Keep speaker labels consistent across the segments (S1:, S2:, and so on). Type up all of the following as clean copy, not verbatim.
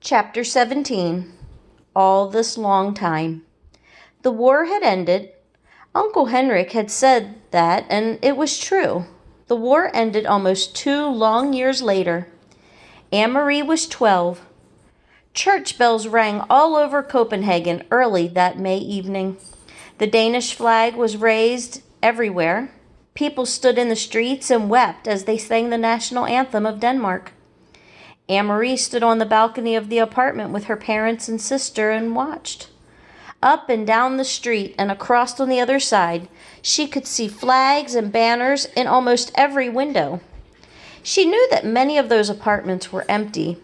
S1: Chapter 17. All this long time. The war had ended. Uncle Henrik had said that, and it was true. The war ended almost 2 long years later. Anne-Marie was 12. Church bells rang all over Copenhagen early that May evening. The Danish flag was raised everywhere. People stood in the streets and wept as they sang the national anthem of Denmark. Anne-Marie stood on the balcony of the apartment with her parents and sister and watched. Up and down the street and across on the other side, she could see flags and banners in almost every window. She knew that many of those apartments were empty.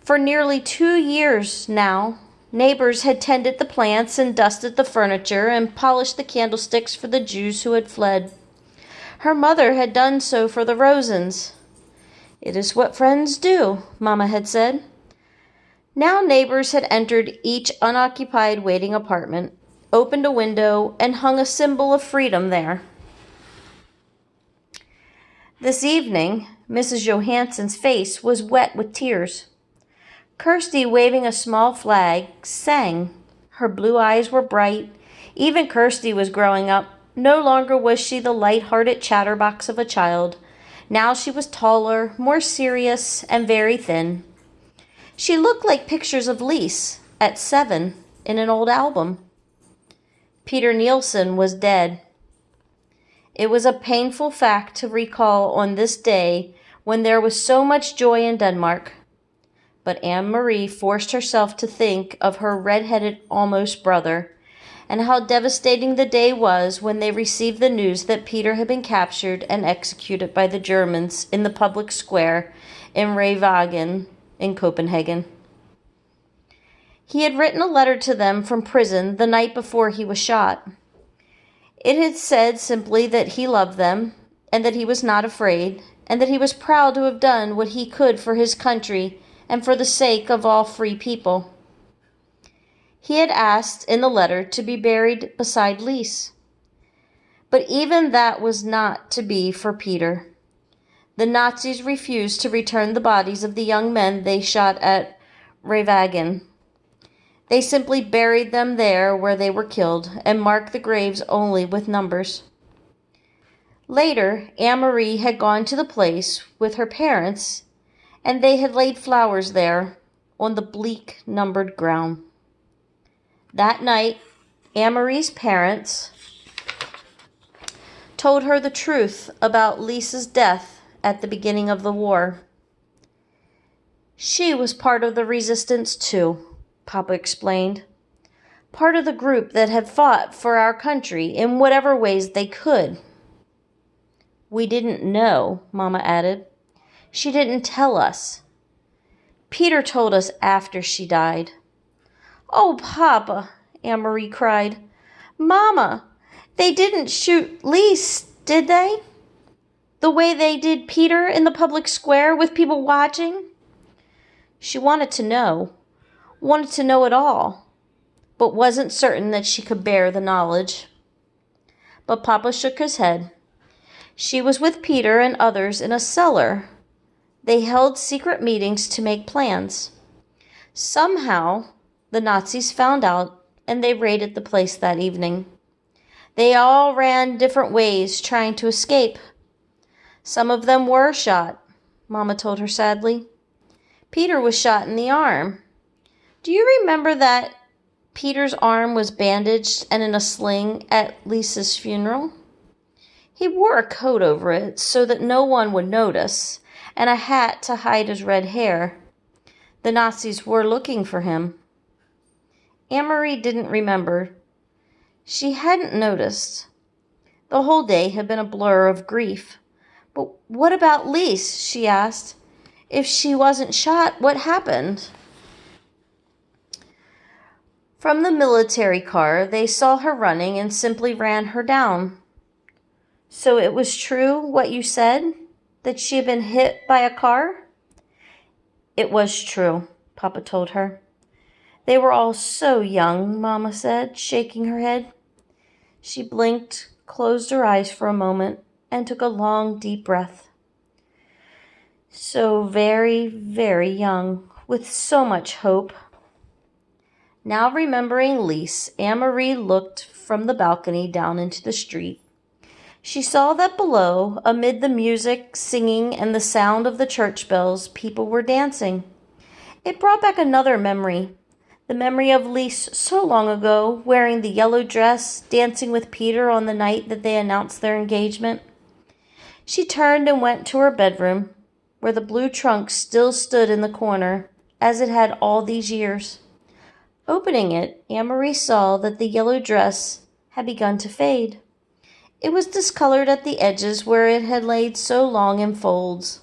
S1: For nearly 2 years now, neighbors had tended the plants and dusted the furniture and polished the candlesticks for the Jews who had fled. Her mother had done so for the Rosens. "It is what friends do," Mama had said. Now neighbors had entered each unoccupied waiting apartment, opened a window, and hung a symbol of freedom there. This evening, Mrs. Johansson's face was wet with tears. Kirsty, waving a small flag, sang. Her blue eyes were bright. Even Kirsty was growing up. No longer was she the light-hearted chatterbox of a child. Now she was taller, more serious, and very thin. She looked like pictures of Lise, at 7, in an old album. Peter Nielsen was dead. It was a painful fact to recall on this day when there was so much joy in Denmark. But Anne-Marie forced herself to think of her red-headed almost brother, and how devastating the day was when they received the news that Peter had been captured and executed by the Germans in the public square in Ravhagen in Copenhagen. He had written a letter to them from prison the night before he was shot. It had said simply that he loved them, and that he was not afraid, and that he was proud to have done what he could for his country and for the sake of all free people. He had asked in the letter to be buried beside Lise. But even that was not to be for Peter. The Nazis refused to return the bodies of the young men they shot at Ravhagen. They simply buried them there where they were killed and marked the graves only with numbers. Later, Anne-Marie had gone to the place with her parents, and they had laid flowers there on the bleak, numbered ground. That night, Anne-Marie's parents told her the truth about Lisa's death at the beginning of the war. "She was part of the resistance too," Papa explained. "Part of the group that had fought for our country in whatever ways they could." "We didn't know," Mama added. "She didn't tell us. Peter told us after she died." "Oh, Papa," Anne-Marie cried. "Mama, they didn't shoot Lise, did they? The way they did Peter in the public square with people watching?" She wanted to know it all, but wasn't certain that she could bear the knowledge. But Papa shook his head. She was with Peter and others in a cellar. They held secret meetings to make plans. Somehow, the Nazis found out, and they raided the place that evening. They all ran different ways, trying to escape. Some of them were shot, Mama told her sadly. Peter was shot in the arm. Do you remember that Peter's arm was bandaged and in a sling at Lisa's funeral? He wore a coat over it so that no one would notice, and a hat to hide his red hair. The Nazis were looking for him. Anne-Marie didn't remember. She hadn't noticed. The whole day had been a blur of grief. "But what about Lise?" she asked. "If she wasn't shot, what happened?" From the military car, they saw her running and simply ran her down. "So it was true what you said, that she had been hit by a car?" "It was true," Papa told her. "They were all so young," Mama said, shaking her head. She blinked, closed her eyes for a moment, and took a long, deep breath. "So very, very young," with so much hope. Now remembering Lise, Anne-Marie looked from the balcony down into the street. She saw that below, amid the music, singing, and the sound of the church bells, people were dancing. It brought back another memory, the memory of Lise so long ago, wearing the yellow dress, dancing with Peter on the night that they announced their engagement. She turned and went to her bedroom, where the blue trunk still stood in the corner, as it had all these years. Opening it, Anne-Marie saw that the yellow dress had begun to fade. It was discolored at the edges where it had laid so long in folds.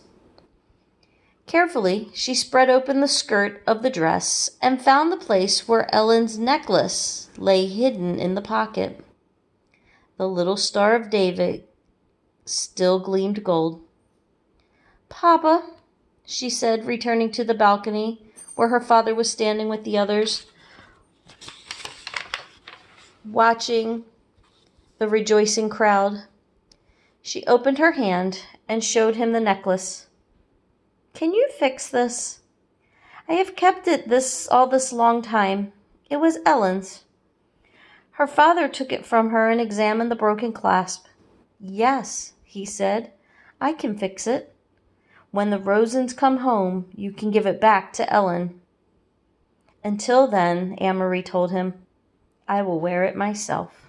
S1: Carefully, she spread open the skirt of the dress and found the place where Ellen's necklace lay hidden in the pocket. The little Star of David still gleamed gold. "Papa," she said, returning to the balcony where her father was standing with the others, watching the rejoicing crowd. She opened her hand and showed him the necklace. "Can you fix this? I have kept it all this long time. It was Ellen's." Her father took it from her and examined the broken clasp. "Yes," he said, "I can fix it. When the Rosens come home, you can give it back to Ellen." "Until then," Anne-Marie told him, "I will wear it myself."